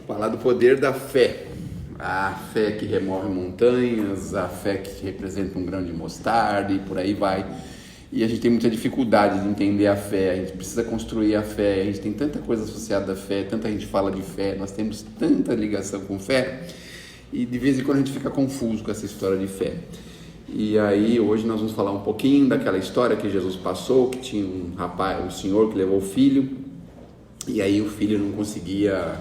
Falar do poder da fé. A fé que remove montanhas, a fé que representa um grão de mostarda e por aí vai. E a gente tem muita dificuldade de entender a fé, a gente precisa construir a fé, a gente tem tanta coisa associada à fé, tanta gente fala de fé, nós temos tanta ligação com fé e de vez em quando a gente fica confuso com essa história de fé. E aí hoje nós vamos falar um pouquinho daquela história que Jesus passou, que tinha um rapaz, um senhor que levou o filho e aí o filho não conseguia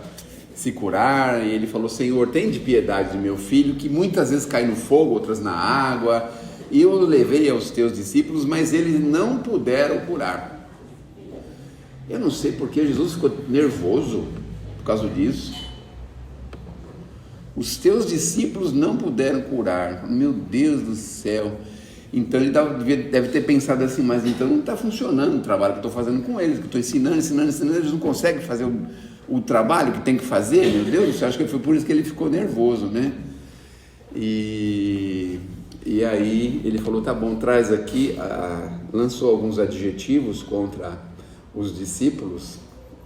se curar e ele falou: Senhor, tem de piedade do meu filho, que muitas vezes cai no fogo, outras na água, e eu o levei aos teus discípulos, mas eles não puderam curar. Eu não sei porque Jesus ficou nervoso por causa disso. Os teus discípulos não puderam curar. Meu Deus do céu. Então ele deve ter pensado assim: mas então não está funcionando o trabalho que eu estou fazendo com eles, que eu estou ensinando, eles não conseguem fazer o trabalho que tem que fazer. Meu Deus do céu, acho que foi por isso que ele ficou nervoso, né? E aí ele falou: tá bom, traz aqui, lançou alguns adjetivos contra os discípulos,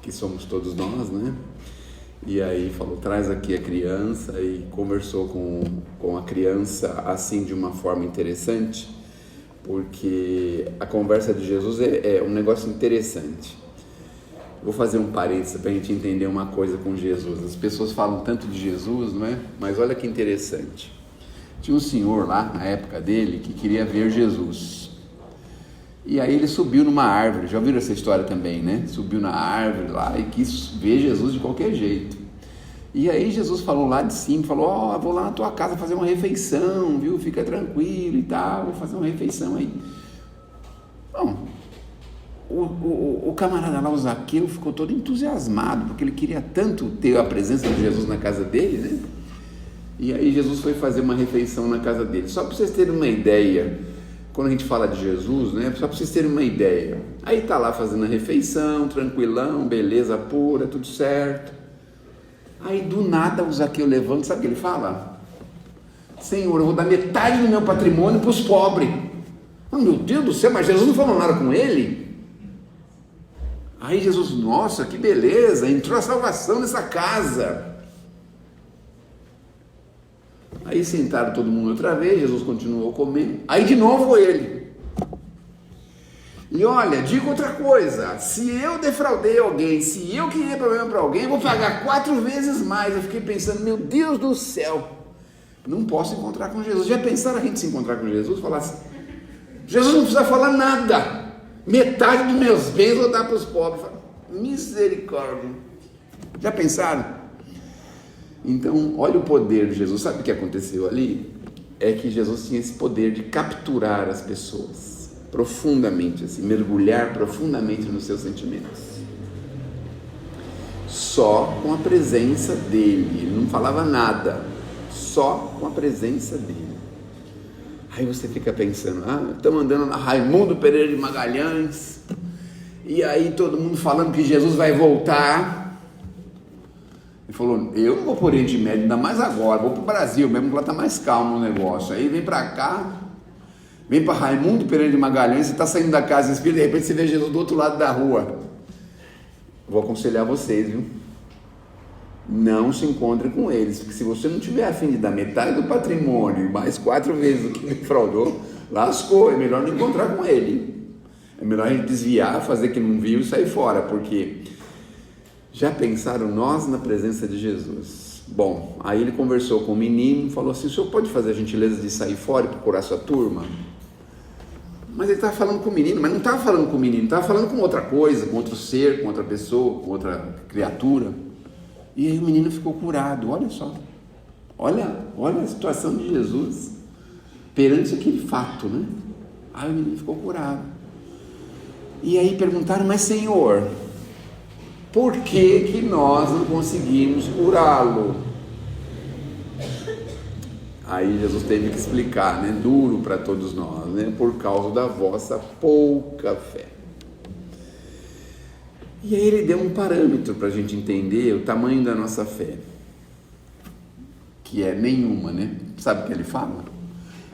que somos todos nós, né? E aí falou: traz aqui a criança, e conversou com a criança assim de uma forma interessante, porque a conversa de Jesus é um negócio interessante. Vou fazer um parênteses para a gente entender uma coisa com Jesus. As pessoas falam tanto de Jesus, não é? Mas olha que interessante. Tinha um senhor lá, na época dele, que queria ver Jesus. E aí ele subiu numa árvore. Já ouviram essa história também, né? Subiu na árvore lá e quis ver Jesus de qualquer jeito. E aí Jesus falou lá de cima, falou: vou lá na tua casa fazer uma refeição, viu? Fica tranquilo e tal, vou fazer uma refeição aí. Bom, o camarada lá, o Zaqueu, ficou todo entusiasmado, porque ele queria tanto ter a presença de Jesus na casa dele, né? E aí Jesus foi fazer uma refeição na casa dele. Só para vocês terem uma ideia, quando a gente fala de Jesus, né? Só para vocês terem uma ideia. Aí tá lá fazendo a refeição, tranquilão, beleza pura, tudo certo. Aí do nada o Zaqueu levanta, sabe o que ele fala? Senhor, eu vou dar metade do meu patrimônio para os pobres. Meu Deus do céu, mas Jesus não falou nada com ele? Aí Jesus: nossa, que beleza, entrou a salvação nessa casa. Aí sentaram todo mundo outra vez, Jesus continuou comendo, aí de novo ele. E olha, digo outra coisa: se eu defraudei alguém, se eu criei problema para alguém, eu vou pagar 4 vezes mais. Eu fiquei pensando: meu Deus do céu, não posso encontrar com Jesus. Já pensaram a gente se encontrar com Jesus e falar assim: Jesus não precisa falar nada, metade dos meus bens eu vou dar para os pobres? Misericórdia. Já pensaram? Então, olha o poder de Jesus. Sabe o que aconteceu ali? É que Jesus tinha esse poder de capturar as pessoas profundamente, assim, mergulhar profundamente nos seus sentimentos. Só com a presença dele. Ele não falava nada, só com a presença dele. Aí você fica pensando: estamos andando na Raimundo Pereira de Magalhães, e aí todo mundo falando que Jesus vai voltar. Ele falou: eu não vou para o Oriente Médio, ainda mais agora, vou para o Brasil mesmo, que lá está mais calmo o negócio. Aí vem para cá, vem para Raimundo Pereira de Magalhães, você está saindo da casa espírita, de repente você vê Jesus do outro lado da rua. Vou aconselhar vocês, viu? Não se encontre com eles, porque se você não tiver a fim de dar metade do patrimônio, mais 4 vezes o que defraudou, lascou. É melhor não encontrar com ele. É melhor a gente desviar, fazer que não viu e sair fora, porque já pensaram nós na presença de Jesus? Bom, aí ele conversou com o menino, falou assim: o senhor pode fazer a gentileza de sair fora e procurar sua turma? Mas ele estava falando com o menino, mas não estava falando com o menino, estava falando com outra coisa, com outro ser, com outra pessoa, com outra criatura. E aí o menino ficou curado. Olha só, olha a situação de Jesus perante aquele fato, né? Aí o menino ficou curado. E aí perguntaram: mas Senhor, por que nós não conseguimos curá-lo? Aí Jesus teve que explicar, né? Duro para todos nós, né? Por causa da vossa pouca fé. E aí ele deu um parâmetro para a gente entender o tamanho da nossa fé, que é nenhuma, né? Sabe o que ele fala?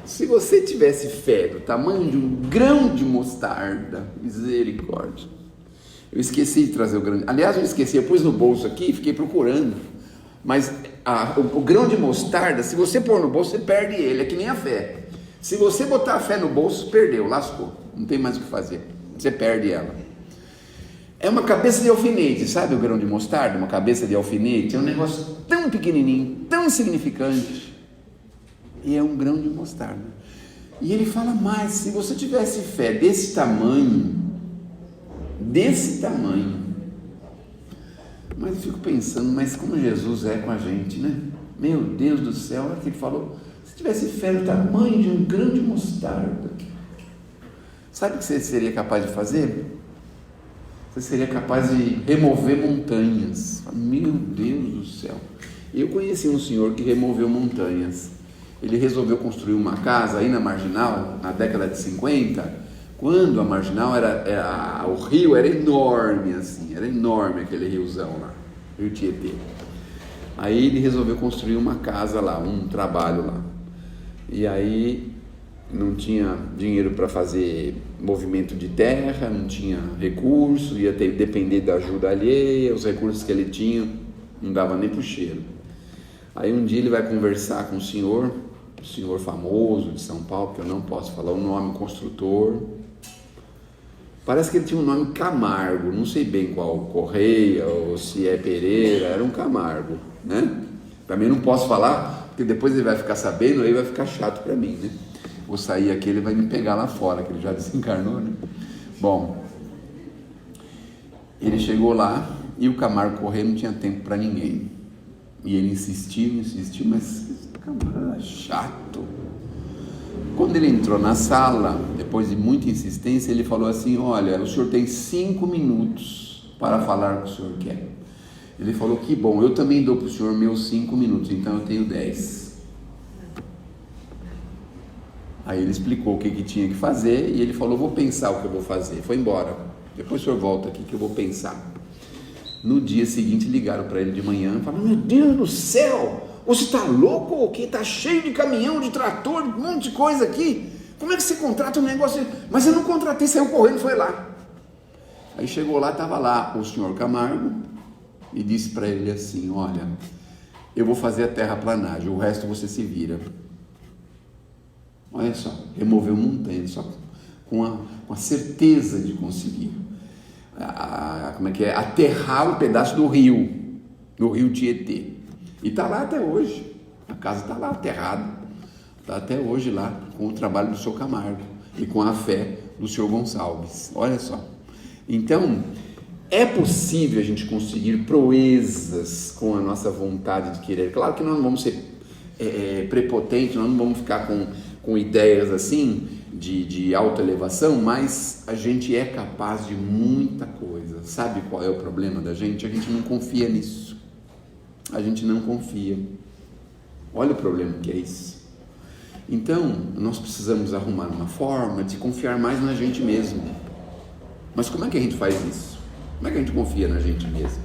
Se você tivesse fé do tamanho de um grão de mostarda, misericórdia. Eu esqueci de trazer o grande. Aliás, eu esqueci, eu pus no bolso aqui e fiquei procurando. Mas o grão de mostarda, se você pôr no bolso, você perde ele, é que nem a fé. Se você botar a fé no bolso, perdeu, lascou, não tem mais o que fazer, você perde ela. É uma cabeça de alfinete, sabe o grão de mostarda? Uma cabeça de alfinete, é um negócio tão pequenininho, tão insignificante, e é um grão de mostarda. E ele fala mais, se você tivesse fé desse tamanho, mas eu fico pensando, mas como Jesus é com a gente, né? Meu Deus do céu, olha que ele falou, se tivesse fé do tamanho de um grão de mostarda, sabe o que você seria capaz de fazer? Você seria capaz de remover montanhas. Meu Deus do céu. Eu conheci um senhor que removeu montanhas. Ele resolveu construir uma casa aí na Marginal, na década de 50, quando a Marginal o rio era enorme, assim, era enorme aquele riozão lá, Rio Tietê. Aí ele resolveu construir uma casa lá, um trabalho lá. E aí não tinha dinheiro para fazer movimento de terra, não tinha recurso, ia ter que depender da ajuda alheia, os recursos que ele tinha não dava nem para o cheiro. Aí um dia ele vai conversar com um senhor famoso de São Paulo, que eu não posso falar o nome, construtor. Parece que ele tinha um nome Camargo, não sei bem qual, Correia ou se é Pereira, era um Camargo, né? Também não posso falar, porque depois ele vai ficar sabendo, aí vai ficar chato para mim, né? Vou sair aqui, ele vai me pegar lá fora, que ele já desencarnou, né? Bom, ele chegou lá e o Camargo Correia não tinha tempo para ninguém. E ele insistiu, mas esse Camargo é chato. Quando ele entrou na sala, depois de muita insistência, ele falou assim: olha, o senhor tem 5 minutos para falar o que o senhor quer. Ele falou: que bom, eu também dou para o senhor meus 5 minutos, então eu tenho 10. Aí ele explicou o que tinha que fazer e ele falou: vou pensar o que eu vou fazer. Foi embora. Depois o senhor volta aqui que eu vou pensar. No dia seguinte ligaram para ele de manhã e falaram: meu Deus do céu, você está louco ou que está cheio de caminhão, de trator, um monte de coisa aqui, como é que você contrata um negócio? Mas eu não contratei, saiu correndo, foi lá. Aí chegou lá, estava lá o senhor Camargo e disse para ele assim: olha, eu vou fazer a terraplanagem, o resto você se vira. Olha só, removeu montanha, só com a certeza de conseguir aterrar um pedaço do rio Tietê. E está lá até hoje, a casa está lá aterrada, está até hoje lá, com o trabalho do senhor Camargo e com a fé do senhor Gonçalves. Olha só, então é possível a gente conseguir proezas com a nossa vontade de querer. Claro que nós não vamos ser prepotentes, nós não vamos ficar com ideias assim de autoelevação, mas a gente é capaz de muita coisa. Sabe qual é o problema da gente? A gente não confia nisso. A gente não confia. Olha o problema que é isso. Então, nós precisamos arrumar uma forma de confiar mais na gente mesmo. Mas como é que a gente faz isso? Como é que a gente confia na gente mesmo?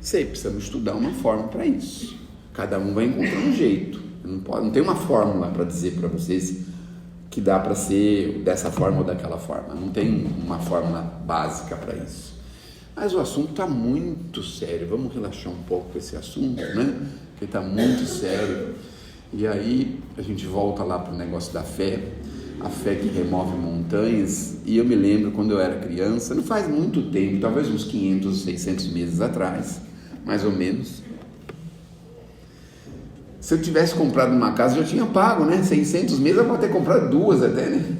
Sei, precisamos estudar uma forma para isso. Cada um vai encontrar um jeito. Não tem uma fórmula para dizer para vocês que dá para ser dessa forma ou daquela forma. Não tem uma fórmula básica para isso. Mas o assunto está muito sério. Vamos relaxar um pouco com esse assunto, né? Porque está muito sério. E aí a gente volta lá para o negócio da fé. A fé que remove montanhas. E eu me lembro quando eu era criança, não faz muito tempo, talvez uns 500, 600 meses atrás, mais ou menos. Se eu tivesse comprado uma casa, eu já tinha pago, né? 600 meses, eu vou ter comprado 2 até, né?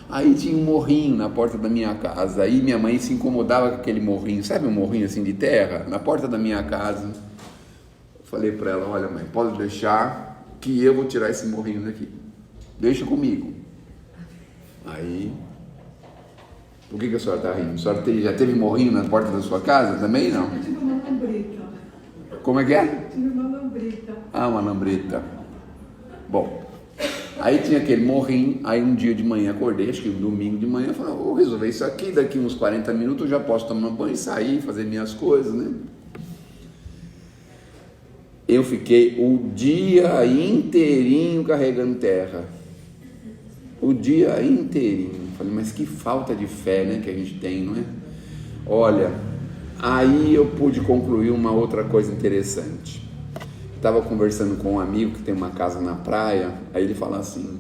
Aí tinha um morrinho na porta da minha casa. Aí minha mãe se incomodava com aquele morrinho, sabe um morrinho assim de terra? Na porta da minha casa. Eu falei para ela: olha, mãe, pode deixar que eu vou tirar esse morrinho daqui. Deixa comigo. Aí, por que a senhora está rindo? A senhora já teve morrinho na porta da sua casa também, não? Eu tive uma lambreta. Como é que é? Tive uma lambreta. Ah, uma lambreta. Bom, aí tinha aquele morrinho. Aí um dia de manhã acordei, acho que um domingo de manhã, falei: vou resolver isso aqui, daqui uns 40 minutos eu já posso tomar banho e sair, fazer minhas coisas, né? Eu fiquei o dia inteirinho carregando terra. O dia inteirinho. Falei: mas que falta de fé, né, que a gente tem, não é? Olha, Aí eu pude concluir uma outra coisa interessante. Estava conversando com um amigo que tem uma casa na praia, aí ele fala assim: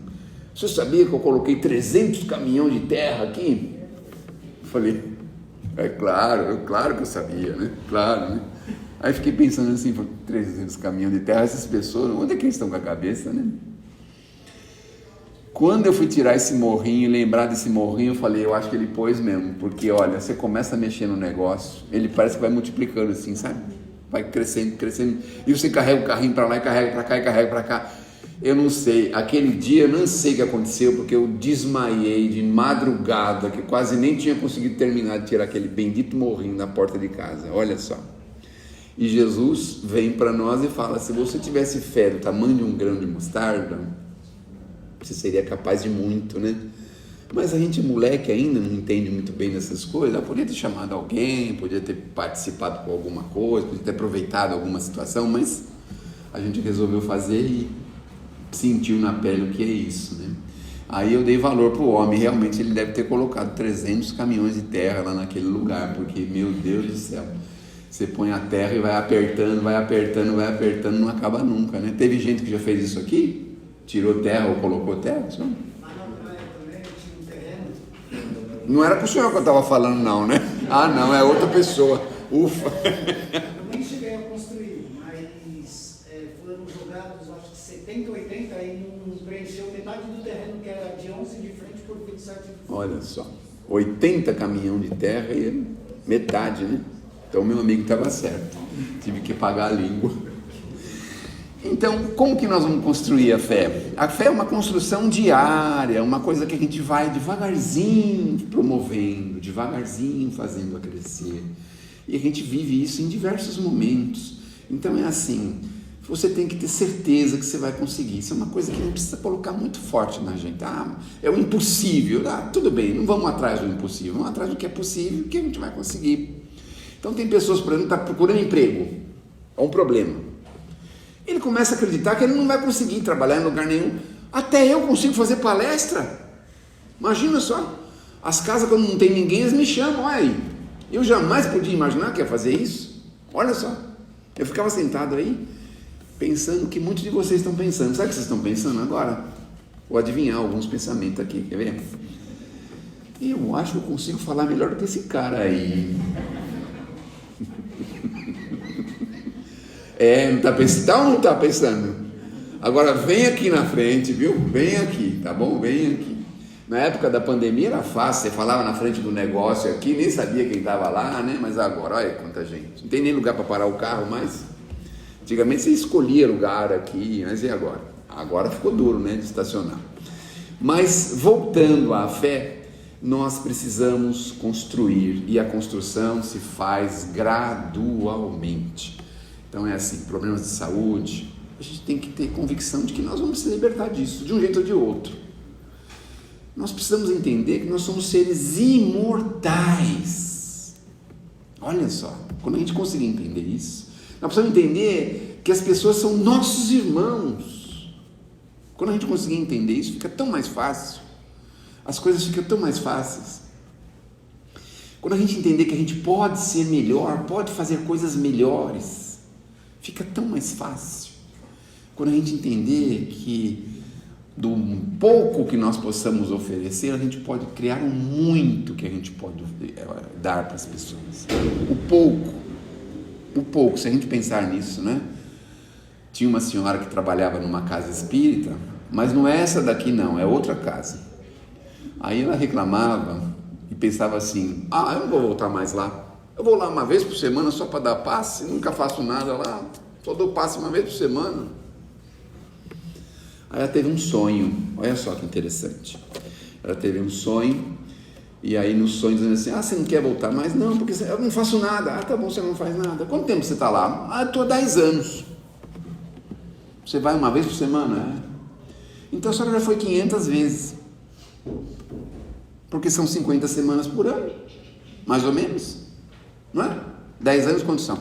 você sabia que eu coloquei 300 caminhões de terra aqui? Eu falei: é claro que eu sabia, né? Claro, né? Aí fiquei pensando assim: 300 caminhões de terra, essas pessoas, onde é que eles estão com a cabeça, né? Quando eu fui tirar esse morrinho, lembrar desse morrinho, eu falei: eu acho que ele pôs mesmo, porque olha, você começa a mexer no negócio, ele parece que vai multiplicando assim, sabe? Vai crescendo, e você carrega o carrinho para lá, e carrega para cá, e carrega para cá. Eu não sei, aquele dia eu não sei o que aconteceu, porque eu desmaiei de madrugada, que quase nem tinha conseguido terminar de tirar aquele bendito morrinho da porta de casa, olha só. E Jesus vem para nós e fala: se você tivesse fé do tamanho de um grão de mostarda, você seria capaz de muito, né? Mas a gente, moleque, ainda não entende muito bem dessas coisas. Eu podia ter chamado alguém, podia ter participado com alguma coisa, podia ter aproveitado alguma situação, mas a gente resolveu fazer e sentiu na pele o que é isso, né? Aí eu dei valor para o homem, realmente ele deve ter colocado 300 caminhões de terra lá naquele lugar, porque, meu Deus do céu, você põe a terra e vai apertando, não acaba nunca, né? Teve gente que já fez isso aqui? Tirou terra ou colocou terra? Só? Não era com o senhor que eu estava falando, não, né? Ah, não, é outra pessoa. Ufa! Eu nem cheguei a construir, mas foram jogados, acho que 70, 80, e não preencheu metade do terreno, que era de 11 de frente por 27 de frente. Olha só, 80 caminhão de terra e metade, né? Então meu amigo estava certo, tive que pagar a língua. Então, como que nós vamos construir a fé? A fé é uma construção diária, uma coisa que a gente vai devagarzinho promovendo, devagarzinho fazendo a crescer. E a gente vive isso em diversos momentos. Então é assim, você tem que ter certeza que você vai conseguir. Isso é uma coisa que não precisa colocar muito forte na gente. Ah, é o impossível. Ah, tudo bem, não vamos atrás do impossível, vamos atrás do que é possível, que a gente vai conseguir. Então tem pessoas, por exemplo, que estão procurando emprego. É um problema. Ele começa a acreditar que ele não vai conseguir trabalhar em lugar nenhum. Até eu consigo fazer palestra. Imagina só, as casas quando não tem ninguém, eles me chamam, olha aí. Eu jamais podia imaginar que ia fazer isso. Olha só, eu ficava sentado aí, pensando o que muitos de vocês estão pensando. Sabe o que vocês estão pensando agora? Vou adivinhar alguns pensamentos aqui, quer ver? Eu acho que eu consigo falar melhor do que esse cara aí. Não está pensando, tá ou não está pensando? Agora vem aqui na frente, viu? Vem aqui, tá bom? Vem aqui. Na época da pandemia era fácil, você falava na frente do negócio aqui, nem sabia quem estava lá, né? Mas agora, olha quanta gente. Não tem nem lugar para parar o carro mais. Antigamente você escolhia lugar aqui, mas e agora? Agora ficou duro, né? De estacionar. Mas voltando à fé, nós precisamos construir, e a construção se faz gradualmente. Então é assim, problemas de saúde, a gente tem que ter convicção de que nós vamos se libertar disso, de um jeito ou de outro. Nós precisamos entender que nós somos seres imortais. Olha só, quando a gente conseguir entender isso, nós precisamos entender que as pessoas são nossos irmãos. Quando a gente conseguir entender isso, fica tão mais fácil. As coisas ficam tão mais fáceis. Quando a gente entender que a gente pode ser melhor, pode fazer coisas melhores, fica tão mais fácil. Quando a gente entender que do pouco que nós possamos oferecer, a gente pode criar um muito que a gente pode dar para as pessoas. O pouco, se a gente pensar nisso, né? Tinha uma senhora que trabalhava numa casa espírita, mas não é essa daqui não, é outra casa. Aí ela reclamava e pensava assim: eu não vou voltar mais lá. Eu vou lá uma vez por semana só para dar passe, nunca faço nada lá, só dou passe uma vez por semana. Aí ela teve um sonho, olha só que interessante. Ela teve um sonho, e aí no sonho dizendo assim: você não quer voltar mais? Não, porque eu não faço nada. Tá bom, você não faz nada. Quanto tempo você está lá? Eu estou há 10 anos. Você vai uma vez por semana? Então a senhora já foi 500 vezes. Porque são 50 semanas por ano, mais ou menos. Não é? 10 anos quantos são?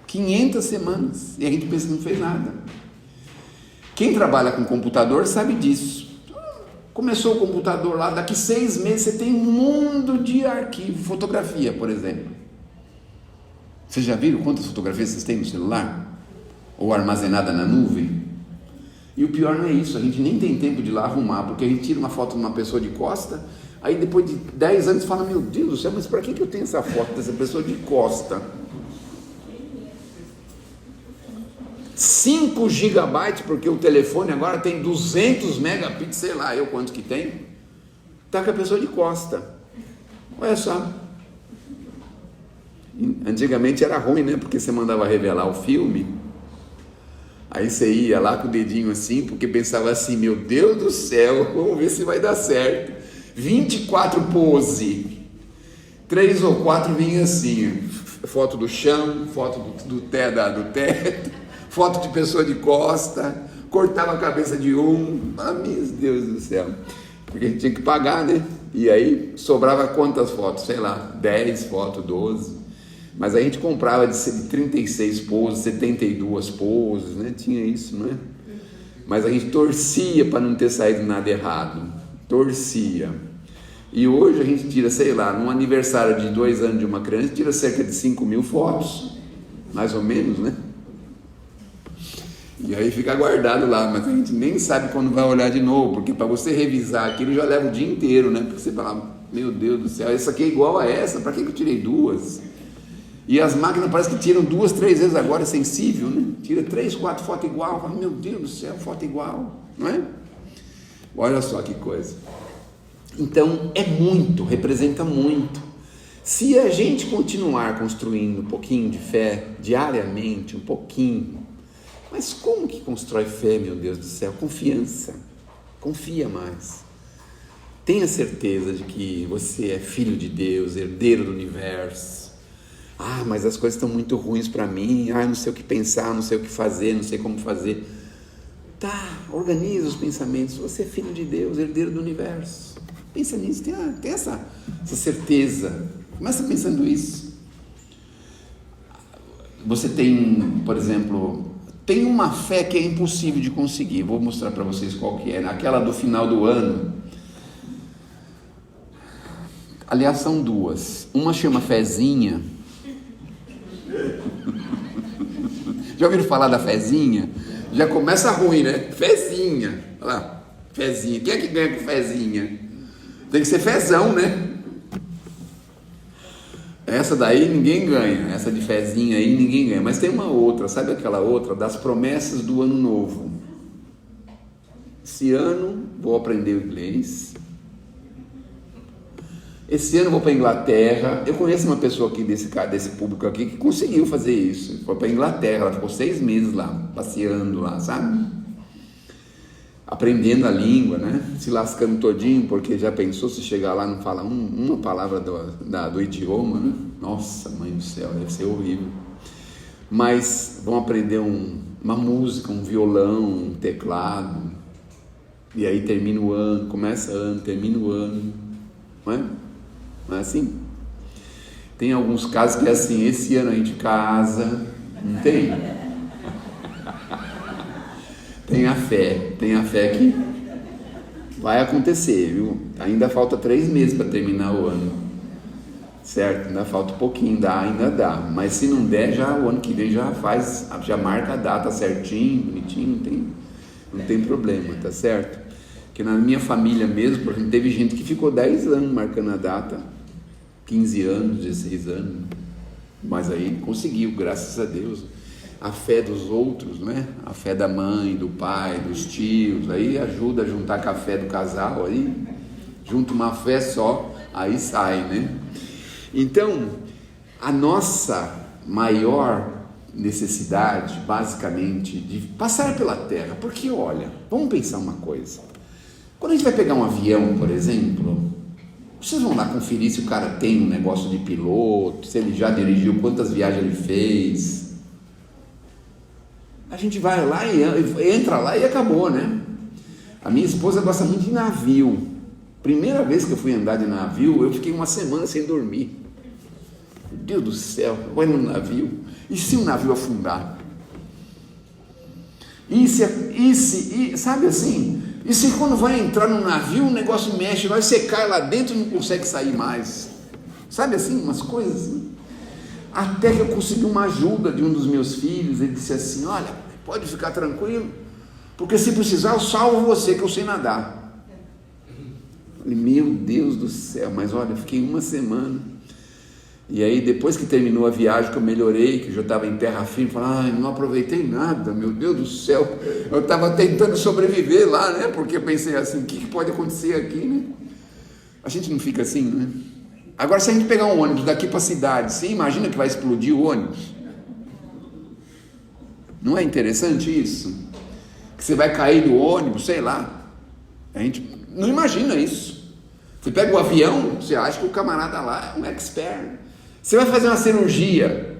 500 semanas. E a gente pensa que não fez nada. Quem trabalha com computador sabe disso. Começou o computador lá, daqui 6 meses você tem um mundo de arquivo, fotografia, por exemplo. Vocês já viram quantas fotografias vocês têm no celular? Ou armazenada na nuvem? E o pior não é isso, a gente nem tem tempo de ir lá arrumar, porque a gente tira uma foto de uma pessoa de costa, aí depois de 10 anos fala, meu Deus do céu, mas para que eu tenho essa foto dessa pessoa de costa? 5 gigabytes, porque o telefone agora tem 200 megapixels, sei lá eu quanto que tem, tá com a pessoa de costa. Olha só. Antigamente era ruim, né? Porque você mandava revelar o filme, aí você ia lá com o dedinho assim, porque pensava assim, meu Deus do céu, vamos ver se vai dar certo. 24 pose, 3 ou 4 vinha assim, foto do chão, foto do teto, foto de pessoa de costa, cortava a cabeça de um, meu Deus do céu, porque a gente tinha que pagar, né? E aí sobrava quantas fotos? Sei lá, 10 fotos, 12. Mas a gente comprava de 36 poses, 72 poses, né? Tinha isso, não é? Mas a gente torcia para não ter saído nada errado. Torcia. E hoje a gente tira, sei lá, num aniversário de 2 anos de uma criança, tira cerca de 5.000 fotos. Mais ou menos, né? E aí fica guardado lá, mas a gente nem sabe quando vai olhar de novo, porque para você revisar aquilo já leva o dia inteiro, né? Porque você fala, meu Deus do céu, essa aqui é igual a essa, para que eu tirei 2? E as máquinas parece que tiram 2, 3 vezes agora, é sensível, né? Tira 3, 4 fotos igual, fala, meu Deus do céu, foto igual, não é? Olha só que coisa. Então é muito, representa muito. Se a gente continuar construindo um pouquinho de fé diariamente, um pouquinho, mas como que constrói fé, meu Deus do céu? Confiança. Confia mais. Tenha certeza de que você é filho de Deus, herdeiro do universo. Ah, mas as coisas estão muito ruins para mim. Ah, não sei o que pensar, não sei o que fazer, não sei como fazer. Tá, organiza os pensamentos. Você é filho de Deus, herdeiro do universo. Pensa nisso, tem essa certeza. Começa pensando isso. Você tem, por exemplo, tem uma fé que é impossível de conseguir. Vou mostrar para vocês qual que é. Aquela do final do ano. Aliás, são 2. Uma chama fezinha. Já ouviram falar da fezinha? Já começa ruim, né? Fezinha. Olha lá, fezinha. Quem é que ganha com fezinha? Tem que ser fezão, né? Essa daí ninguém ganha. Essa de fezinha aí ninguém ganha. Mas tem uma outra, sabe aquela outra? Das promessas do ano novo. Esse ano vou aprender o inglês. Esse ano vou para a Inglaterra. Eu conheço uma pessoa aqui desse público aqui que conseguiu fazer isso. Foi para a Inglaterra, ela ficou 6 meses lá, passeando lá, sabe? Aprendendo a língua, né? Se lascando todinho, porque já pensou se chegar lá e não fala uma palavra do idioma, né? Nossa, mãe do céu, deve ser horrível. Mas vão aprender uma música, um violão, um teclado. E aí termina o ano, começa ano, termina o ano, não é? Não é assim? Tem alguns casos que é assim, esse ano a gente casa, não tem? Tem a fé que vai acontecer, viu? Ainda falta 3 meses para terminar o ano, certo? Ainda falta um pouquinho, ainda dá, mas se não der, já o ano que vem já marca a data certinho, bonitinho, não tem problema, tá certo? Porque na minha família mesmo, por exemplo, teve gente que ficou 10 anos marcando a data, 15 anos, 16 anos, mas aí conseguiu, graças a Deus. A fé dos outros, né? A fé da mãe, do pai, dos tios, aí ajuda a juntar com a fé do casal, aí junta uma fé só, aí sai, né? Então, a nossa maior necessidade, basicamente, de passar pela terra, porque olha, vamos pensar uma coisa, quando a gente vai pegar um avião, por exemplo, vocês vão lá conferir se o cara tem um negócio de piloto, se ele já dirigiu, quantas viagens ele fez. A gente vai lá e entra lá e acabou, né? A minha esposa gosta muito de navio. Primeira vez que eu fui andar de navio, eu fiquei 1 semana sem dormir. Meu Deus do céu, vai no navio. E se o navio afundar? Sabe assim? E se quando vai entrar no navio o negócio mexe, você cai lá dentro e não consegue sair mais? Sabe assim, umas coisas assim? Até que eu consegui uma ajuda de um dos meus filhos. Ele disse assim: olha, pode ficar tranquilo, porque se precisar eu salvo você, que eu sei nadar. Eu falei: meu Deus do céu. Mas olha, eu fiquei uma semana. E aí depois que terminou a viagem, que eu melhorei, que eu já estava em terra firme, falei: ai, não aproveitei nada, meu Deus do céu. Eu estava tentando sobreviver lá, né? Porque eu pensei assim: o que pode acontecer aqui, né? A gente não fica assim, né? Agora, se a gente pegar um ônibus daqui para a cidade, você imagina que vai explodir o ônibus? Não é interessante isso? Que você vai cair do ônibus, sei lá. A gente não imagina isso. Você pega o avião, você acha que o camarada lá é um expert. Você vai fazer uma cirurgia.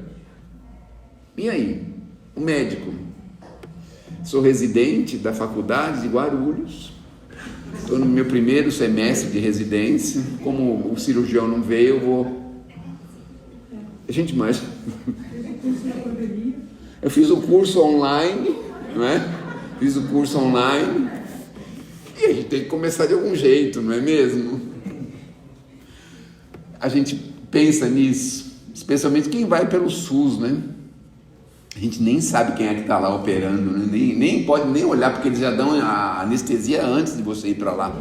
E aí? O médico. Sou residente da faculdade de Guarulhos. Estou no meu primeiro semestre de residência. Como o cirurgião não veio, eu vou... A gente mais... Eu fiz o curso online, não é? Fiz o curso online. E a gente tem que começar de algum jeito, não é mesmo? A gente pensa nisso, especialmente quem vai pelo SUS, né? A gente nem sabe quem é que está lá operando, né? nem pode nem olhar, porque eles já dão a anestesia antes de você ir para lá.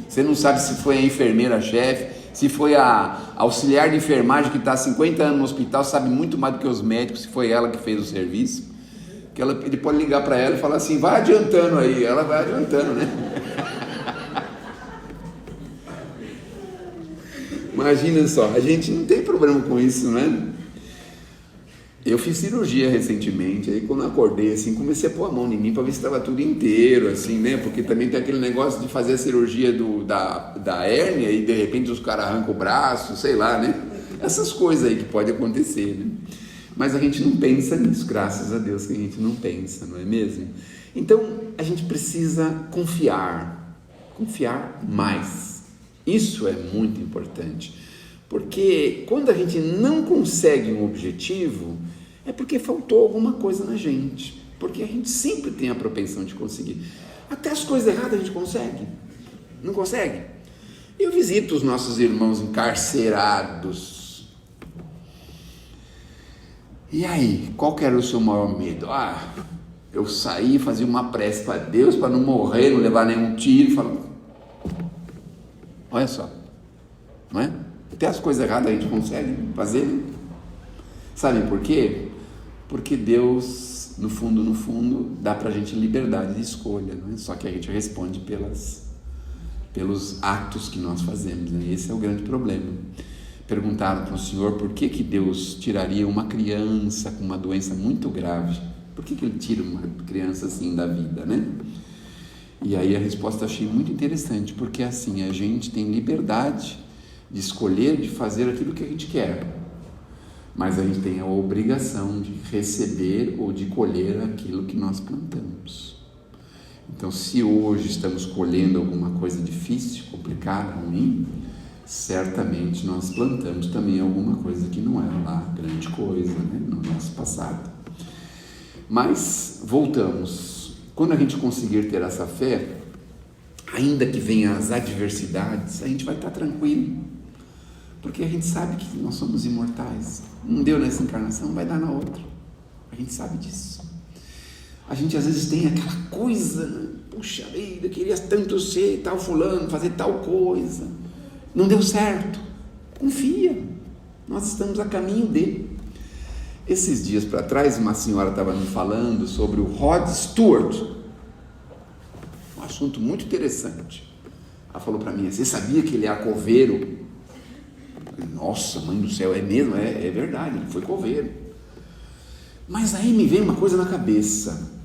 Você não sabe se foi a enfermeira-chefe, se foi a auxiliar de enfermagem que está há 50 anos no hospital, sabe muito mais do que os médicos, se foi ela que fez o serviço. Que ele pode ligar para ela e falar assim: vai adiantando aí, ela vai adiantando, né? Imagina só, a gente não tem problema com isso, né? Eu fiz cirurgia recentemente, aí quando eu acordei assim, comecei a pôr a mão em mim para ver se estava tudo inteiro, assim, né? Porque também tem aquele negócio de fazer a cirurgia da hérnia e de repente os caras arrancam o braço, sei lá, né? Essas coisas aí que pode acontecer, né? Mas a gente não pensa nisso, graças a Deus que a gente não pensa, não é mesmo? Então a gente precisa confiar mais. Isso é muito importante, porque quando a gente não consegue um objetivo, é porque faltou alguma coisa na gente, porque a gente sempre tem a propensão de conseguir. Até as coisas erradas a gente consegue, não consegue? Eu visito os nossos irmãos encarcerados. E aí, qual que era o seu maior medo? Eu saí, fazia uma prece para Deus, para não morrer, não levar nenhum tiro, falava... Olha só, não é? Até as coisas erradas a gente consegue fazer, né? Sabem por quê? Porque Deus, no fundo, dá pra gente liberdade de escolha, não é? Só que a gente responde pelos atos que nós fazemos, né? Esse é o grande problema. Perguntaram para o Senhor por que Deus tiraria uma criança com uma doença muito grave. Por que Ele tira uma criança assim da vida, né? E aí a resposta eu achei muito interessante, porque assim, a gente tem liberdade de escolher, de fazer aquilo que a gente quer, mas a gente tem a obrigação de receber ou de colher aquilo que nós plantamos. Então, se hoje estamos colhendo alguma coisa difícil, complicada, ruim, certamente nós plantamos também alguma coisa que não era lá grande coisa, né, no nosso passado. Mas, voltamos. Quando a gente conseguir ter essa fé, ainda que venham as adversidades, a gente vai estar tranquilo, porque a gente sabe que nós somos imortais. Não deu nessa encarnação, vai dar na outra. A gente sabe disso. A gente às vezes tem aquela coisa, né? Puxa vida, queria tanto ser tal fulano, fazer tal coisa, não deu certo. Confia, nós estamos a caminho dele. Esses dias para trás, uma senhora estava me falando sobre o Rod Stewart, um assunto muito interessante. Ela falou para mim: você sabia que ele é coveiro? Eu falei: nossa, mãe do céu, é mesmo? É verdade, ele foi coveiro. Mas aí me veio uma coisa na cabeça.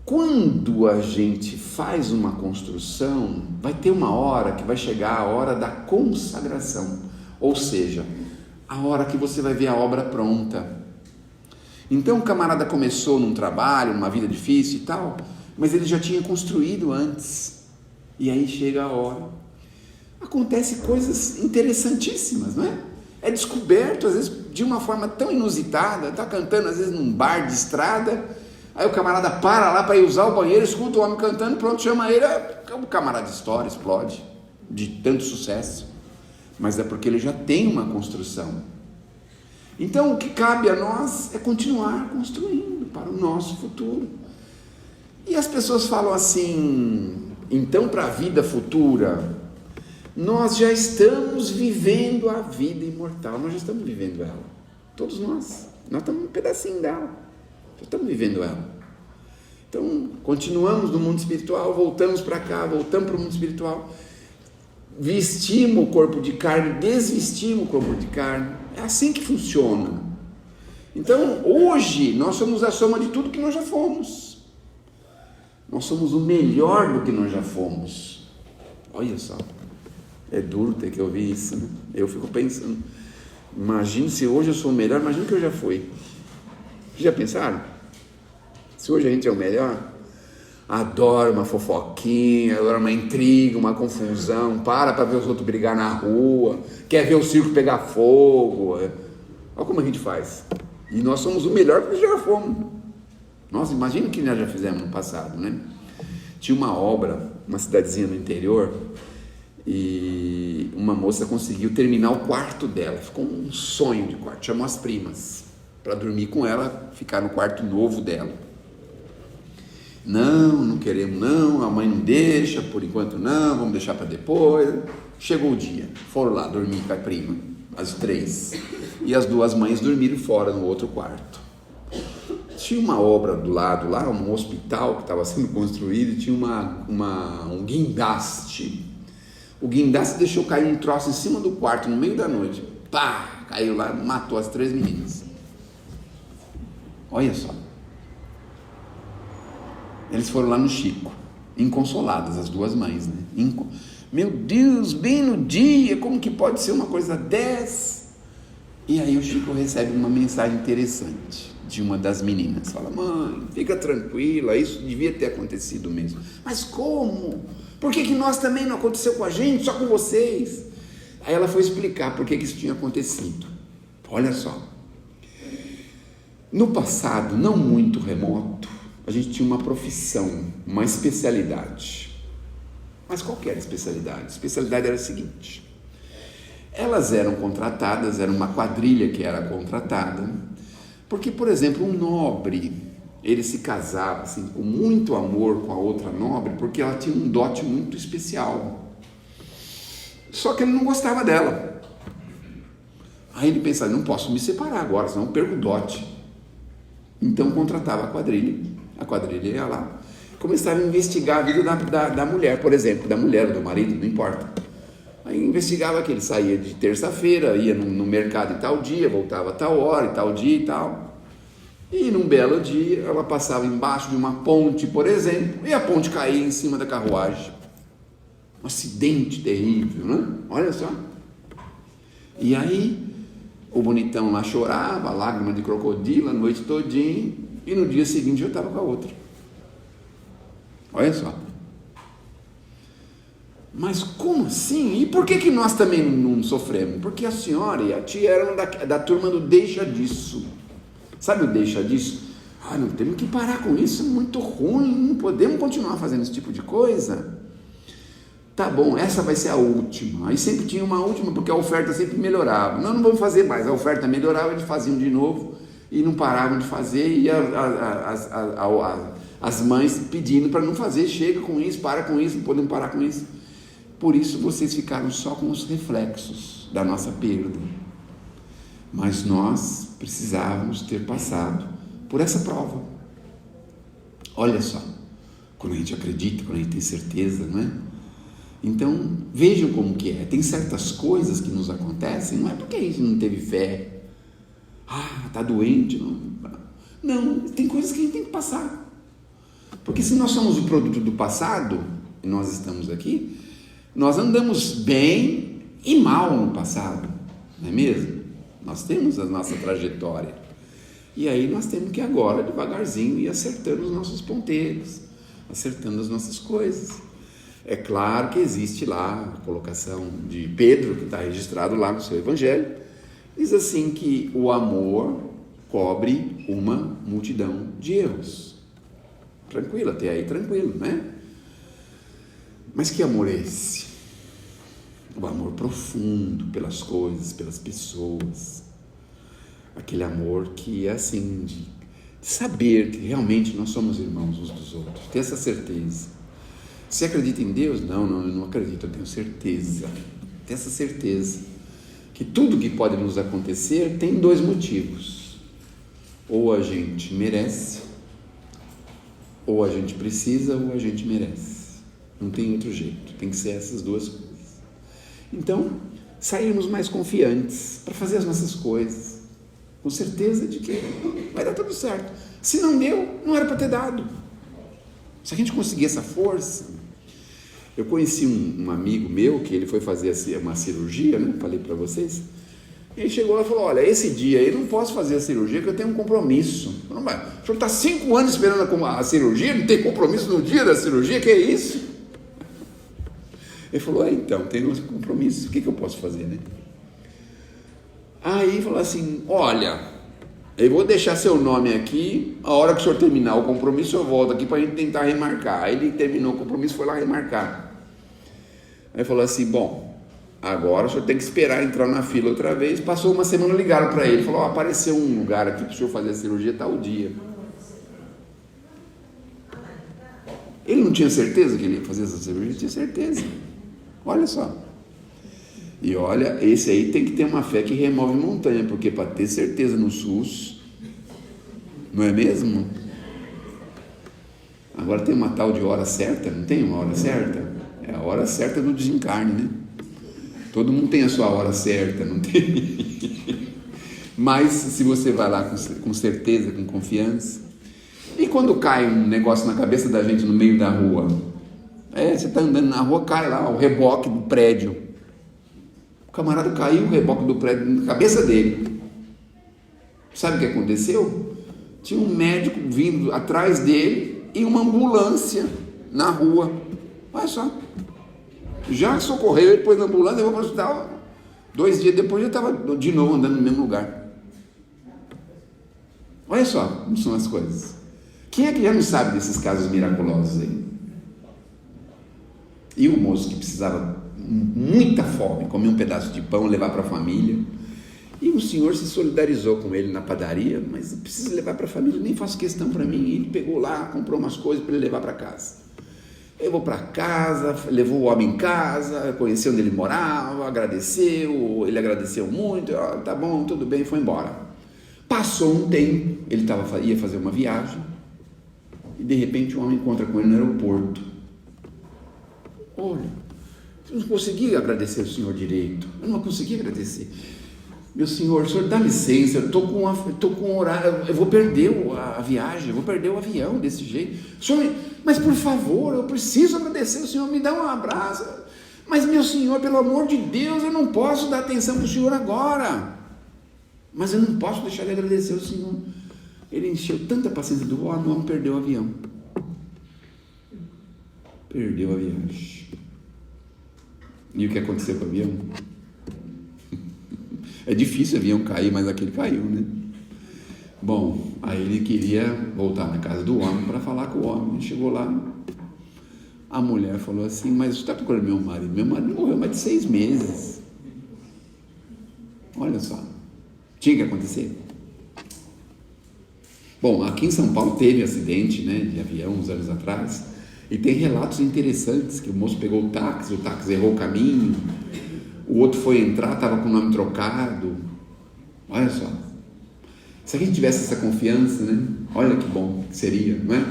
Quando a gente faz uma construção, vai ter uma hora que vai chegar a hora da consagração, ou seja, a hora que você vai ver a obra pronta. Então o camarada começou num trabalho, numa vida difícil e tal, mas ele já tinha construído antes, e aí chega a hora. Acontece coisas interessantíssimas, não é? É descoberto, às vezes, de uma forma tão inusitada. Está cantando, às vezes, num bar de estrada, aí o camarada para lá para ir usar o banheiro, escuta o homem cantando, pronto, chama ele, o camarada estoura, explode, de tanto sucesso. Mas é porque ele já tem uma construção. Então o que cabe a nós é continuar construindo para o nosso futuro. E as pessoas falam assim, então para a vida futura, nós já estamos vivendo a vida imortal, nós já estamos vivendo ela, todos nós estamos um pedacinho dela, já estamos vivendo ela. Então continuamos no mundo espiritual, voltamos para cá, voltamos para o mundo espiritual, vestimos o corpo de carne, desvestimos o corpo de carne, é assim que funciona. Então hoje nós somos a soma de tudo que nós já fomos, nós somos o melhor do que nós já fomos. Olha só, é duro ter que ouvir isso, né? Eu fico pensando, imagina se hoje eu sou o melhor, imagina que eu já fui. Já pensaram? Se hoje a gente é o melhor, adora uma fofoquinha, adora uma intriga, uma confusão, para ver os outros brigar na rua, quer ver o circo pegar fogo. Olha como a gente faz. E nós somos o melhor que já fomos. Nossa, imagina o que nós já fizemos no passado, né? Tinha uma obra, uma cidadezinha no interior, e uma moça conseguiu terminar o quarto dela, ficou um sonho de quarto, chamou as primas para dormir com ela, ficar no quarto novo dela. Não queremos não, a mãe não deixa, por enquanto não, vamos deixar para depois. Chegou o dia, foram lá dormir com a prima, as 3, e as 2 mães dormiram fora no outro quarto. Tinha uma obra do lado lá, um hospital que estava sendo construído, e tinha um guindaste. O guindaste deixou cair um troço em cima do quarto no meio da noite. Pá! Caiu lá, matou as 3 meninas. Olha só. Eles foram lá no Chico, inconsoladas, as 2 mães, né? Meu Deus, bem no dia, como que pode ser uma coisa dessa? E aí o Chico recebe uma mensagem interessante de uma das meninas. Fala, mãe, fica tranquila, isso devia ter acontecido mesmo. Mas como? Por que nós também não aconteceu com a gente, só com vocês? Aí ela foi explicar por que isso tinha acontecido. Olha só. No passado, não muito remoto, a gente tinha uma profissão, uma especialidade. Mas qual que era a especialidade? A especialidade era a seguinte: elas eram contratadas, era uma quadrilha que era contratada, porque, por exemplo, um nobre, ele se casava assim, com muito amor com a outra nobre, porque ela tinha um dote muito especial. Só que ele não gostava dela. Aí ele pensava, não posso me separar agora, senão eu perco o dote. Então contratava a quadrilha ia lá, começava a investigar a vida da mulher, por exemplo, da mulher ou do marido, não importa. Aí investigava que ele saía de terça-feira, ia no mercado em tal dia, voltava a tal hora, em tal dia e tal. E num belo dia, ela passava embaixo de uma ponte, por exemplo, e a ponte caía em cima da carruagem. Um acidente terrível, né? Olha só. E aí, o bonitão lá chorava, lágrima de crocodilo a noite todinha, e no dia seguinte eu estava com a outra. Olha só. Mas como assim? E por que nós também não sofremos? Porque a senhora e a tia eram da turma do deixa disso. Sabe o deixa disso? Não temos que parar com isso, é muito ruim, não podemos continuar fazendo esse tipo de coisa. Tá bom, essa vai ser a última. Aí sempre tinha uma última, porque a oferta sempre melhorava. Não vamos fazer mais. A oferta melhorava, eles faziam de novo e não paravam de fazer. E as mães pedindo para não fazer, chega com isso, para com isso, não podemos parar com isso. Por isso vocês ficaram só com os reflexos da nossa perda. Mas nós precisávamos ter passado por essa prova. Olha só, quando a gente acredita, quando a gente tem certeza, não é? Então, vejam como que é. Tem certas coisas que nos acontecem, não é porque a gente não teve fé. Está doente. Não, tem coisas que a gente tem que passar. Porque se nós somos o produto do passado, e nós estamos aqui, nós andamos bem e mal no passado, não é mesmo? Nós temos a nossa trajetória. E aí nós temos que agora, devagarzinho, ir acertando os nossos ponteiros, acertando as nossas coisas. É claro que existe lá a colocação de Pedro, que está registrado lá no seu evangelho, diz assim que o amor cobre uma multidão de erros. Tranquilo, até aí tranquilo, né? Mas que amor é esse? O amor profundo pelas coisas, pelas pessoas. aquele amor que é assim, de saber que realmente nós somos irmãos uns dos outros, ter essa certeza. Você acredita em Deus? Não, eu não acredito, eu tenho certeza, ter essa certeza, que tudo que pode nos acontecer tem dois motivos: ou a gente merece, ou a gente precisa, ou a gente merece. Não tem outro jeito, tem que ser essas duas coisas. Então, sairmos mais confiantes para fazer as nossas coisas, com certeza de que vai dar tudo certo. Se não deu, não era para ter dado. Se a gente conseguir essa força... Eu conheci um amigo meu que ele foi fazer uma cirurgia, né? Falei para vocês. E ele chegou lá e falou: olha, esse dia eu não posso fazer a cirurgia porque eu tenho um compromisso. Não, mas o senhor está 5 anos esperando a cirurgia, não tem compromisso no dia da cirurgia? Que é isso? Ele falou: então, tem um compromisso, o que eu posso fazer, né? Aí falou assim: olha, eu vou deixar seu nome aqui, a hora que o senhor terminar o compromisso eu volto aqui para a gente tentar remarcar. Aí ele terminou o compromisso, foi lá remarcar. Aí falou assim: bom, agora o senhor tem que esperar entrar na fila outra vez. Passou uma semana, ligaram para ele, falou: apareceu um lugar aqui para o senhor fazer a cirurgia tal dia. Ele não tinha certeza que ele ia fazer essa cirurgia? Tinha certeza. Olha só. E olha, esse aí tem que ter uma fé que remove montanha, porque para ter certeza no SUS, não é mesmo? Agora tem uma tal de hora certa, não tem uma hora certa? É a hora certa do desencarne, né? Todo mundo tem a sua hora certa, não tem? Mas se você vai lá com certeza, com confiança, e quando cai um negócio na cabeça da gente no meio da rua, você está andando na rua, cai lá o reboque do prédio, o camarada caiu, o reboque do prédio na cabeça dele. Sabe o que aconteceu? Tinha um médico vindo atrás dele e uma ambulância na rua. Olha só, já socorreu, ele pôs na ambulância, levou para o hospital. 2 dias depois já estava de novo andando no mesmo lugar. Olha só como são as coisas. Quem é que já não sabe desses casos miraculosos aí? E o moço que precisava muita fome, comer um pedaço de pão, levar para a família, e o senhor se solidarizou com ele na padaria, mas precisa levar para a família, nem faço questão para mim. Ele pegou lá, comprou umas coisas para ele levar para casa. Levou para casa, levou o homem em casa, conheceu onde ele morava, agradeceu, ele agradeceu muito, tá bom, tudo bem, foi embora. Passou um tempo, ele ia fazer uma viagem, e de repente o homem encontra com ele no aeroporto. Olha, eu não consegui agradecer o senhor direito, eu não consegui agradecer. Meu senhor, o senhor dá licença, eu estou com horário, eu vou perder a viagem, eu vou perder o avião desse jeito. Senhor, mas por favor, eu preciso agradecer o senhor, me dá um abraço. Mas meu senhor, pelo amor de Deus, eu não posso dar atenção para o senhor agora. Mas eu não posso deixar de agradecer o senhor. Ele encheu tanta paciência do homem, o homem perdeu o avião. Perdeu a viagem. E o que aconteceu com o avião? É difícil o avião cair, mas aquele caiu, né? Bom, aí ele queria voltar na casa do homem para falar com o homem. Ele chegou lá, a mulher falou assim: mas você está procurando meu marido? Meu marido morreu há mais de 6 meses. Olha só, tinha que acontecer. Bom, aqui em São Paulo teve acidente, né, de avião uns anos atrás, e tem relatos interessantes, que o moço pegou o táxi errou o caminho, o outro foi entrar, estava com o nome trocado. Olha só, se a gente tivesse essa confiança, né, olha que bom que seria, não é?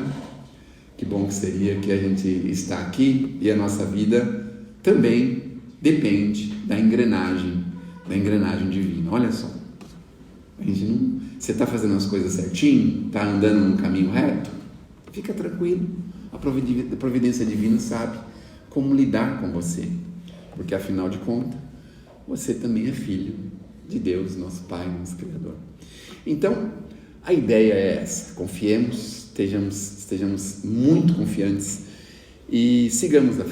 Que bom que seria que a gente está aqui e a nossa vida também depende da engrenagem divina. Olha só, a gente não... Você está fazendo as coisas certinho? Está andando num caminho reto? Fica tranquilo. A providência divina sabe como lidar com você. Porque, afinal de contas, você também é filho de Deus, nosso Pai, nosso Criador. Então, a ideia é essa. Confiemos, estejamos muito confiantes e sigamos à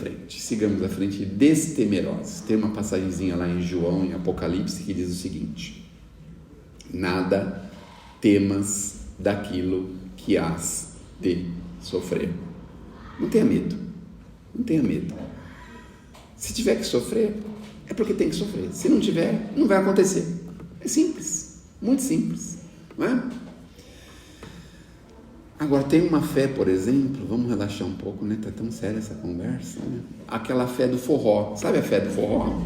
frente destemerosos. Tem uma passagenzinha lá em João, em Apocalipse, que diz o seguinte: nada temas daquilo que hás de sofrer. Não tenha medo, não tenha medo. Se tiver que sofrer, é porque tem que sofrer. Se não tiver, não vai acontecer. É simples, muito simples. não é? Agora, tem uma fé, por exemplo, vamos relaxar um pouco, né? Tá tão séria essa conversa, né? Aquela fé do forró. Sabe a fé do forró?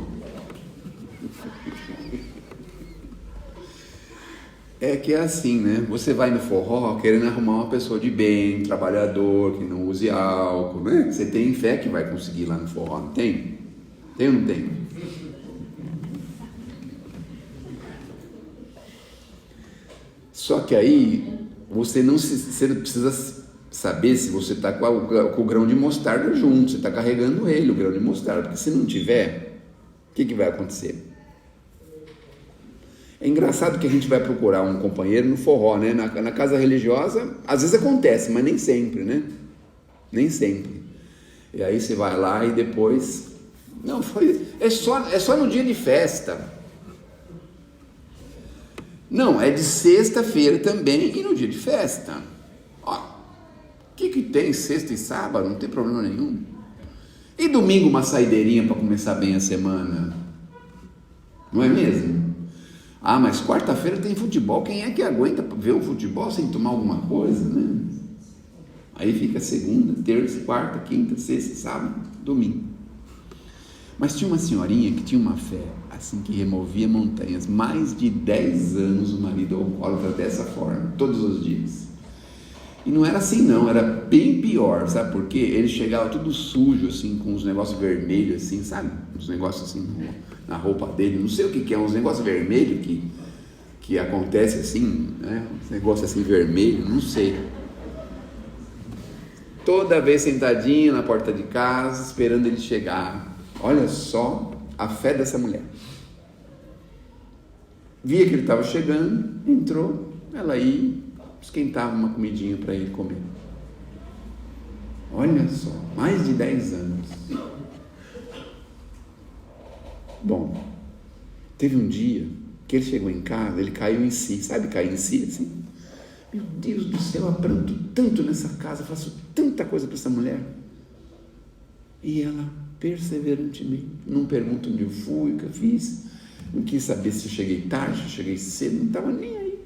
É que é assim, né? Você vai no forró querendo arrumar uma pessoa de bem, trabalhador, que não use álcool, né? Você tem fé que vai conseguir lá no forró, não tem? Tem ou não tem? Só que aí você precisa saber se você está com o grão de mostarda junto, você está carregando ele, o grão de mostarda, porque se não tiver, o que vai acontecer? É engraçado que a gente vai procurar um companheiro no forró, né? Na casa religiosa, às vezes acontece, mas nem sempre, né? Nem sempre. E aí você vai lá e depois... Não, é só no dia de festa. Não, é de sexta-feira também e no dia de festa. Ó, o que tem sexta e sábado? Não tem problema nenhum. E domingo uma saideirinha para começar bem a semana. Não é mesmo? Ah, mas quarta-feira tem futebol. Quem é que aguenta ver o futebol sem tomar alguma coisa, né? Aí fica segunda, terça, quarta, quinta, sexta, sábado, domingo. Mas tinha uma senhorinha que tinha uma fé, assim, que removia montanhas. Mais de 10 anos o marido alcoólatra dessa forma, todos os dias. E não era assim não, era bem pior, sabe por quê? Ele chegava tudo sujo, assim, com uns negócios vermelhos, assim, sabe? Uns negócios assim na roupa dele, não sei o que é, uns negócios vermelhos que acontece assim, né? Uns negócios assim vermelho, não sei. Toda vez sentadinha na porta de casa, esperando ele chegar. Olha só a fé dessa mulher. Via que ele estava chegando, entrou, ela ia, esquentava uma comidinha para ele comer. Olha só, mais de 10 anos. Bom, teve um dia que ele chegou em casa, ele caiu em si, sabe cair em si assim? Meu Deus do céu, eu apranto tanto nessa casa, faço tanta coisa para essa mulher. E ela, perseverantemente, não pergunta onde eu fui, o que eu fiz, não quis saber se eu cheguei tarde, se eu cheguei cedo, não estava nem aí.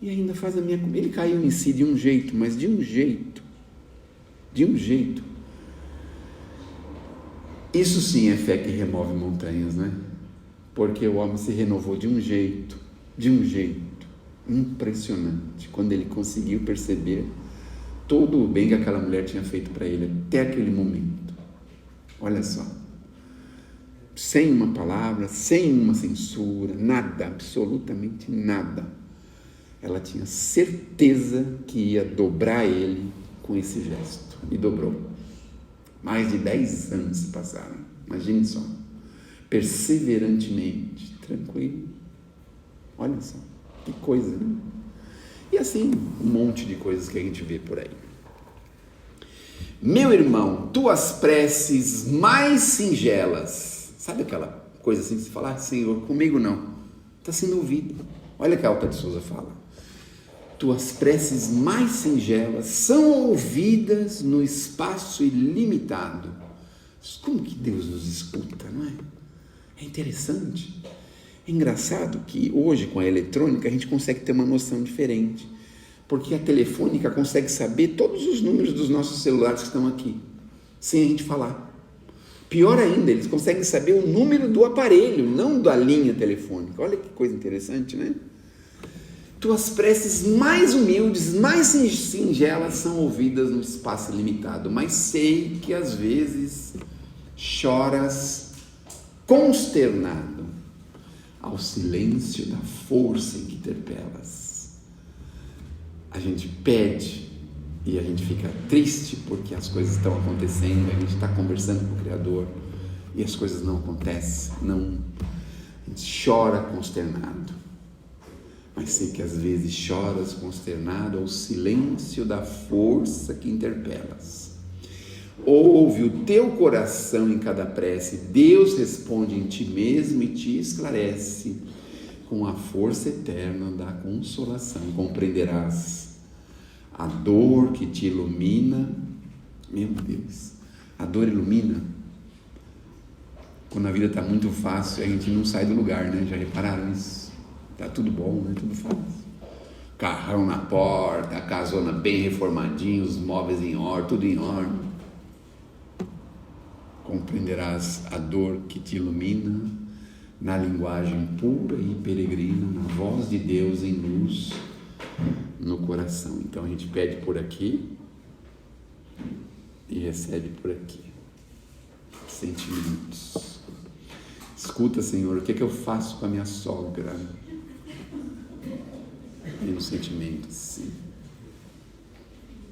E ainda faz a minha comida. Ele caiu em si de um jeito, mas de um jeito. Isso sim é fé que remove montanhas, né? Porque o homem se renovou de um jeito impressionante, quando ele conseguiu perceber todo o bem que aquela mulher tinha feito para ele até aquele momento. Olha só, sem uma palavra, sem uma censura, nada, absolutamente nada. Ela tinha certeza que ia dobrar ele com esse gesto, e dobrou. Mais de 10 anos se passaram, imagine só, perseverantemente, tranquilo. Olha só, que coisa, né? E assim, um monte de coisas que a gente vê por aí. Meu irmão, tuas preces mais singelas, sabe aquela coisa assim, se falar, Senhor, comigo não, está sendo ouvido. Olha o que a Alta de Souza fala. Tuas preces mais singelas são ouvidas no espaço ilimitado. Como que Deus nos escuta, não é? É interessante. É engraçado que hoje, com a eletrônica, a gente consegue ter uma noção diferente. Porque a telefônica consegue saber todos os números dos nossos celulares que estão aqui, sem a gente falar. Pior ainda, eles conseguem saber o número do aparelho, não da linha telefônica. Olha que coisa interessante, né? Tuas preces mais humildes, mais singelas são ouvidas no espaço limitado, mas sei que às vezes choras consternado ao silêncio da força em que interpelas. A gente pede e a gente fica triste porque as coisas estão acontecendo, a gente está conversando com o Criador e as coisas não acontecem, a gente chora consternado. Mas sei que às vezes choras consternado ao silêncio da força que interpelas. Ouve o teu coração em cada prece, Deus responde em ti mesmo e te esclarece. Com a força eterna da consolação, compreenderás a dor que te ilumina. Meu Deus, a dor ilumina. Quando a vida está muito fácil, a gente não sai do lugar, né? Já repararam isso? Está tudo bom, né? Tudo fácil. carrão na porta, a casona bem reformadinha, os móveis em ordem, tudo em ordem. Compreenderás a dor que te ilumina na linguagem pura e peregrina, na voz de Deus em luz no coração. Então a gente pede por aqui e recebe por aqui. Sentimentos. Escuta, Senhor, o que é que eu faço com a minha sogra? E no sentimento, sim.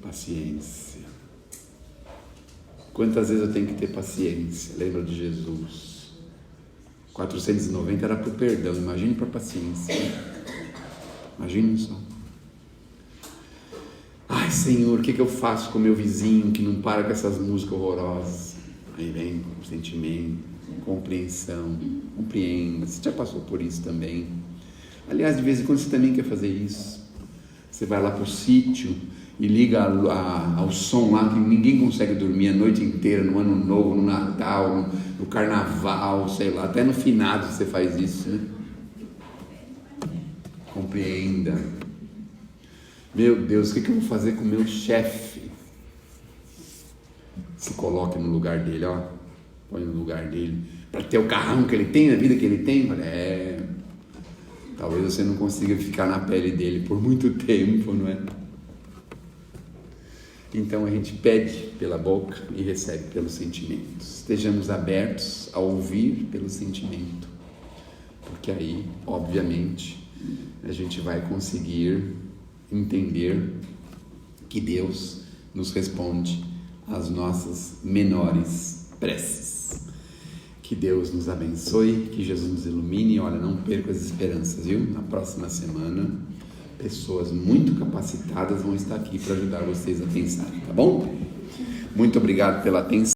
Paciência. Quantas vezes eu tenho que ter paciência? Lembra de Jesus? 490 era para o perdão, imagine para a paciência. Imagine só. Ai, Senhor, o que eu faço com o meu vizinho que não para com essas músicas horrorosas? Aí vem o sentimento, compreensão, compreenda. Você já passou por isso também. Aliás, de vez em quando você também quer fazer isso. Você vai lá para o sítio e liga ao som lá que ninguém consegue dormir a noite inteira, no Ano Novo, no Natal, no Carnaval, sei lá, até no finado você faz isso, né? Compreenda. Meu Deus, o que eu vou fazer com o meu chefe? Se coloque no lugar dele, ó. Põe no lugar dele. Para ter o carrão que ele tem, a vida que ele tem. Talvez você não consiga ficar na pele dele por muito tempo, não é? Então a gente pede pela boca e recebe pelos sentimentos. Estejamos abertos a ouvir pelo sentimento. Porque aí, obviamente, a gente vai conseguir entender que Deus nos responde às nossas menores preces. Que Deus nos abençoe, que Jesus nos ilumine. Olha, não perca as esperanças, viu? Na próxima semana, pessoas muito capacitadas vão estar aqui para ajudar vocês a pensar, tá bom? Muito obrigado pela atenção.